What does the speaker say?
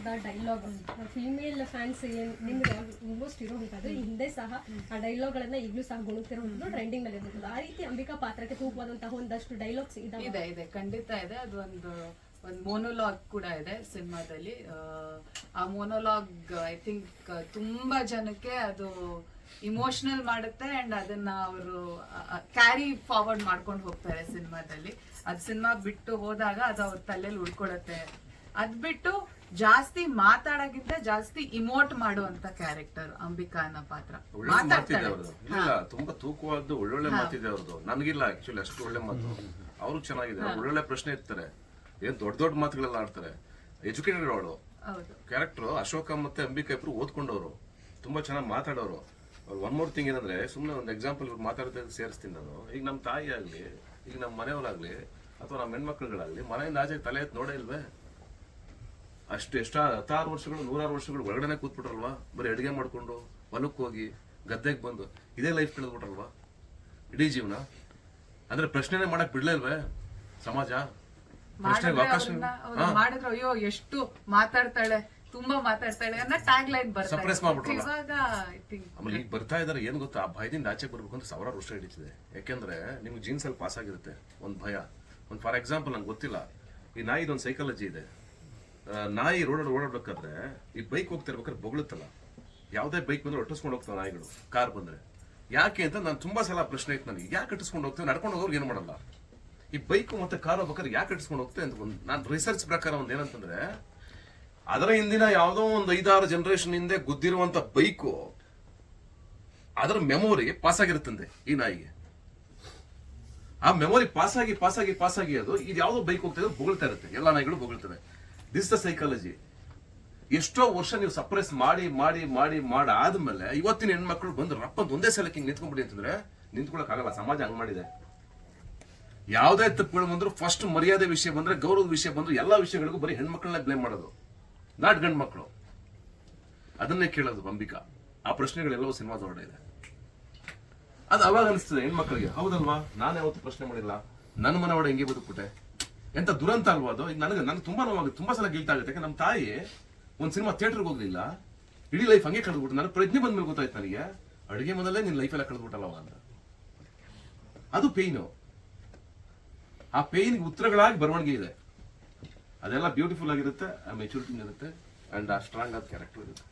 ಪಾತ್ರದ dialogue female fans ನಿಮ್ಗೆ almost ಇರೋಂಥದ್ದು ಹಿಂದೆ ಸಹ ಆ ಡೈಲಾಗ್ಗಳನ್ನ ಈಗಲೂ ಸಹ ಗುಣುತ್ತಿರೋದು ಟ್ರೆಂಡಿಂಗ್ ನಲ್ಲಿ ಇರೋದು. ಆ ರೀತಿ ಅಂಬಿಕಾ ಪಾತ್ರಕ್ಕೆ ತೂಕವಾದಂತಹ ಒಂದಷ್ಟು ಡೈಲಾಗ್ಸ್ ಇದೆ ಖಂಡಿತ ಇದೆ. ಅದು ಒಂದು ಮೋನೋಲಾಗ್ ಕೂಡ ಇದೆ ಸಿನಿಮಾದಲ್ಲಿ. ಆ ಮೋನೋಲಾಗ್ ಐ ಥಿಂಕ್ ತುಂಬಾ ಜನಕ್ಕೆ ಅದು ಇಮೋಷನಲ್ ಮಾಡುತ್ತೆ ಅಂಡ್ ಅದನ್ನ ಅವರು ಕ್ಯಾರಿ ಫಾರ್ವರ್ಡ್ ಮಾಡ್ಕೊಂಡು ಹೋಗ್ತಾರೆ ಸಿನಿಮಾದಲ್ಲಿ. ಅದ್ ಸಿನಿಮಾ ಬಿಟ್ಟು ಹೋದಾಗ ಅದು ಅವ್ರ ತಲೆಯಲ್ಲಿ ಉಳ್ಕೊಳತ್ತೆ. ಅದ್ ಬಿಟ್ಟು ಜಾಸ್ತಿ ಮಾತಾಡೋಕ್ಕಿಂತ ಜಾಸ್ತಿ ಇಮೋಟ್ ಮಾಡುವಂತ ಕ್ಯಾರೆಕ್ಟರ್ ಅಂಬಿಕಾ ಅನ್ನೋ ಪಾತ್ರ. ತುಂಬಾ ತೂಕವಾದ ಒಳ್ಳೊಳ್ಳೆ ಮಾತಿದೆ ಅವ್ರದ್ದು. ನನಗಿಲ್ಲ ಆಕ್ಚುಲಿ ಅಷ್ಟು ಒಳ್ಳೆ ಮಾತು. ಅವ್ರು ಚೆನ್ನಾಗಿದೆ, ಒಳ್ಳೊಳ್ಳೆ ಪ್ರಶ್ನೆ ಇರ್ತಾರೆ, ಏನ್ ದೊಡ್ಡ ದೊಡ್ಡ ಮಾತುಗಳೆಲ್ಲ ಆಡ್ತಾರೆ. ಎಜುಕೇಟೆಡ್ ಅವಳು ಕ್ಯಾರೆಕ್ಟರ್. ಅಶೋಕ ಮತ್ತೆ ಅಂಬಿಕಾ ಇಬ್ರು ಓದ್ಕೊಂಡವ್ರು, ತುಂಬಾ ಚೆನ್ನಾಗಿ ಮಾತಾಡೋರು. ಒನ್ ಮೋರ್ ಥಿಂಗ್ ಏನಂದ್ರೆ, ಸುಮ್ಮನೆ ಒಂದು ಎಕ್ಸಾಂಪಲ್ ಇವ್ರು ಮಾತಾಡೋದಕ್ಕೆ ಸೇರಿಸ್ತೀನಿ ನಾನು. ಈಗ ನಮ್ಮ ತಾಯಿ ಆಗ್ಲಿ, ಈಗ ನಮ್ಮ ಮನೆಯವರಾಗ್ಲಿ, ಅಥವಾ ನಮ್ಮ ಹೆಣ್ಮಕ್ಳುಗಳಾಗ್ಲಿ ಮನೆಯಿಂದ ಆಚೆ ತಲೆ ಎತ್ತು ನೋಡೇ ಇಲ್ವೇ? ಅಷ್ಟು 16 ವರ್ಷಗಳು 106 ವರ್ಷಗಳು ಒಳಗಡೆ ಕೂತ್ಬಿಟ್ರಲ್ವಾ? ಬರೀ ಅಡುಗೆ ಮಾಡ್ಕೊಂಡು ಹೊಲಕ್ಕೆ ಹೋಗಿ ಗದ್ದೆಗೆ ಬಂದು ಇದೇ ಲೈಫ್ ಕಳೆದ್ಬಿಟ್ರಲ್ವಾ ಇಡೀ ಜೀವನ? ಅಂದ್ರೆ ಪ್ರಶ್ನೆನೇ ಮಾಡಕ್ ಬಿಡ್ಲೇ ಇಲ್ವೇ ಸಮಾಜ? ಮಾಡಿದ್ರು ಅಯ್ಯೋ ಎಷ್ಟು ಮಾತಾಡ್ತಾಳೆ, ತುಂಬಾ ಮಾತಾಡ್ತಾಳೆ ಅನ್ನೋ ಟ್ಯಾಗ್ ಲೈನ್ ಸಪ್ರೆಸ್ ಮಾಡ್ಬಿಟ್ರಲ್ಲ. ಆಮೇಲೆ ಈಗ ಬರ್ತಾ ಇದಾರೆ. ಏನ್ ಗೊತ್ತಾ, ಆ ಭಯದಿಂದ ಆಚೆ ಬರ್ಬೇಕು ಅಂತ 1000 ವರ್ಷ ಹಿಡಿತಿದೆ. ಯಾಕೆಂದ್ರೆ ನಿಮ್ಗೆ ಜೀನ್ಸ್ ಅಲ್ಲಿ ಪಾಸ್ ಆಗಿರುತ್ತೆ ಒಂದು ಭಯ. ಒಂದು ಫಾರ್ ಎಕ್ಸಾಂಪಲ್ ನಂಗೆ ಗೊತ್ತಿಲ್ಲ, ಈ ನಾಯಿದೊಂದು ಸೈಕಾಲಜಿ ಇದೆ. ನಾಯಿ ಓಡಾಡ್ಬೇಕಾದ್ರೆ ಈ ಬೈಕ್ ಹೋಗ್ತಾ ಇರ್ಬೇಕಾದ್ರೆ ಬೊಗಳುತ್ತಲ್ಲ, ಯಾವ್ದೇ ಬೈಕ್ ಬಂದ್ರೆ ಒಟ್ಟಿಸ್ಕೊಂಡು ಹೋಗ್ತಾವ ನಾಯಿಗಳು. ಕಾರ್ ಬಂದ್ರೆ ಯಾಕೆ ಅಂತ ನಾನು ತುಂಬಾ ಸಲ ಪ್ರಶ್ನೆ ಇತ್ತು ನನಗೆ. ಯಾಕೆ ಅಟ್ಟಿಸ್ಕೊಂಡು ಹೋಗ್ತೇವೆ? ನಡ್ಕೊಂಡು ಹೋಗೋರ್ಗೆ ಏನು ಮಾಡಲ್ಲ. ಈ ಬೈಕ್ ಮತ್ತೆ ಕಾರ್ ಹೋಗ್ಬೇಕಾದ್ರೆ ಯಾಕೆ ಅಟ್ಟಿಸ್ಕೊಂಡು ಹೋಗ್ತೇವೆ ಅಂತ ನಾನು ರಿಸರ್ಚ್ ಪ್ರಕಾರ ಒಂದು ಏನಂತಂದ್ರೆ, ಅದರ ಹಿಂದಿನ ಯಾವುದೋ ಒಂದು 5-6 ಜನರೇಷನ್ ಹಿಂದೆ ಗುದ್ದಿರುವಂತ ಬೈಕು ಅದರ ಮೆಮೊರಿ ಪಾಸ್ ಆಗಿರುತ್ತಂತೆ ಈ ನಾಯಿಗೆ. ಆ ಮೆಮೊರಿ ಪಾಸ್ ಆಗಿ ಅದು ಇದು ಯಾವ್ದೋ ಬೈಕ್ ಹೋಗ್ತಾ ಬೊಗಳ್ತಾ ಇರುತ್ತೆ. ಎಲ್ಲಾ ನಾಯಿಗಳು ಬೊಗಳ್ತವೆ. This the psychology. ಎಷ್ಟೋ ವರ್ಷ ನೀವು ಸಪ್ರೆಸ್ ಮಾಡಿ ಆದ್ಮೇಲೆ ಇವತ್ತಿನ ಹೆಣ್ಮಕ್ಳು ಬಂದು ರಪ್ಪಂತ ಒಂದೇ ಸಲಕ್ಕೆ ಹಿಂಗ್ ನಿಂತ್ಕೊಂಡ್ಬಿಡಿ ಅಂತಂದ್ರೆ ನಿಂತ್ಕೊಳಕ್ ಆಗಲ್ಲ. ಸಮಾಜ ಹಂಗ್ ಮಾಡಿದೆ. ಯಾವ್ದೇ ತಪ್ಪುಗಳು ಬಂದ್ರು, ಫಸ್ಟ್ ಮರ್ಯಾದೆ ವಿಷಯ ಬಂದ್ರೆ, ಗೌರವದ ವಿಷಯ ಬಂದ್ರು, ಎಲ್ಲಾ ವಿಷಯಗಳಿಗೂ ಬರೀ ಹೆಣ್ಮಕ್ಳನ್ನ ಬ್ಲೇಮ್ ಮಾಡೋದು, ನಾಟ್ ಗಂಡ್ ಮಕ್ಕಳು. ಅದನ್ನೇ ಕೇಳೋದು ಅಂಬಿಕಾ. ಆ ಪ್ರಶ್ನೆಗಳೆಲ್ಲವೂ ಸಿನಿಮಾದೊಳಗಡೆ ಇದೆ. ಅದು ಅವಾಗ ಅನಿಸ್ತದೆ ಹೆಣ್ಮಕ್ಳಿಗೆ, ಹೌದಲ್ವಾ, ನಾನು ಯಾವತ್ತು ಪ್ರಶ್ನೆ ಮಾಡಿಲ್ಲ, ನನ್ನ ಮನೆ ಒಳಗೆ ಹೆಂಗೆ ಬದುಕ್ಬಿಟ್ಟೆ, ಎಂತ ದುರಂತ ಅಲ್ವಾ ಅದು. ಈಗ ನನಗೆ ತುಂಬಾ ನೋವಾಗಿ ತುಂಬಾ ಸಲ ಗಿಲ್ಟ್ ಆಗುತ್ತೆ. ಯಾಕೆ ನಮ್ಮ ತಾಯಿ ಒಂದ್ ಸಿನಿಮಾ ಥಿಯೇಟರ್ಗೆ ಹೋಗ್ಲಿಲ್ಲ, ಇಡೀ ಲೈಫ್ ಹಂಗೆ ಕಳೆದ್ಬಿಟ್ಟು ನನಗೆ ಪ್ರಜ್ಞೆ ಬಂದ್ಮೇಲೆ ಗೊತ್ತಾಯ್ತು ನನಗೆ, ಅಡುಗೆ ಮನೆಯಲ್ಲೇ ನಿನ್ ಲೈಫ್ ಎಲ್ಲ ಕಳೆದ್ಬಿಟ್ಟಲ್ಲವ ಅಂತ. ಅದು ಪೇಯ್ನು. ಆ ಪೇಯ್ನ್ಗೆ ಉತ್ತರಗಳಾಗಿ ಬರವಣಿಗೆ ಇದೆ. ಅದೆಲ್ಲ ಬ್ಯೂಟಿಫುಲ್ ಆಗಿರುತ್ತೆ, ಆ ಮೆಚುರಿಟಿ ಇರುತ್ತೆ, ಅಂಡ್ ಆ ಸ್ಟ್ರಾಂಗ್ ಆದ ಕ್ಯಾರೆಕ್ಟರ್ ಇರುತ್ತೆ.